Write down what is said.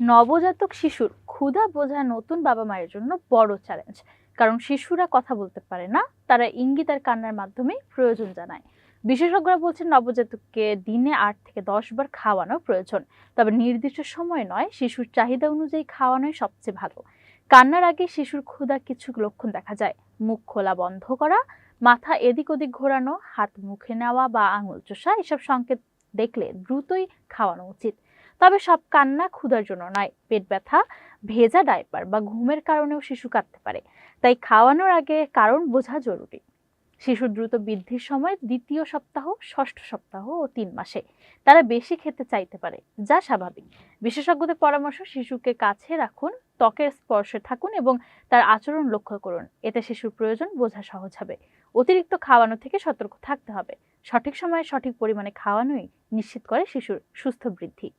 নবজাতক শিশুর ক্ষুধা বোঝা নতুন বাবা মায়ের জন্য বড় চ্যালেঞ্জ। কারণ শিশুরা কথা বলতে পারে না, তারা ইঙ্গিত আর কান্নার মাধ্যমে প্রয়োজন জানায়। বিশেষজ্ঞরা বলছেন নবজাতককে দিনে 8 থেকে 10 বার খাওয়ানো প্রয়োজন, তবে নির্দিষ্ট সময় নয়, শিশুর চাহিদা অনুযায়ী খাওয়ানোই সবচেয়ে ভালো। কান্নার আগে শিশুর ক্ষুধা কিছু লক্ষণ দেখা যায়: মুখ খোলা বন্ধ করা, মাথা এদিক ওদিক ঘোরানো, হাত মুখে নেওয়া বা আঙুল চোষা, এসব সংকেত দেখলে দ্রুতই খাওয়ানো উচিত। তবে সব কান্না ক্ষুধার জন্য নয়, পেট ব্যথা, ভেজা ডায়পার বা ঘুমের কারণেও শিশু কাঁদতে পারে। তাই খাওয়ানোর আগে কারণ বোঝা জরুরি। শিশুর দ্রুত বৃদ্ধির সময় দ্বিতীয় সপ্তাহ, ষষ্ঠ সপ্তাহ ও 3 মাসে তারা বেশি খেতে চাইতে পারে, যা স্বাভাবিক। বিশেষজ্ঞদের পরামর্শ: শিশুকে কাছে রাখুন, ত্বকের স্পর্শে থাকুন এবং তার আচরণ লক্ষ্য করুন। এতে শিশুর প্রয়োজন বোঝা সহজ হবে। অতিরিক্ত খাওয়ানো থেকে সতর্ক থাকতে হবে। সঠিক সময়ে সঠিক পরিমাণে খাওয়ানোই নিশ্চিত করে শিশুর সুস্থ বৃদ্ধি।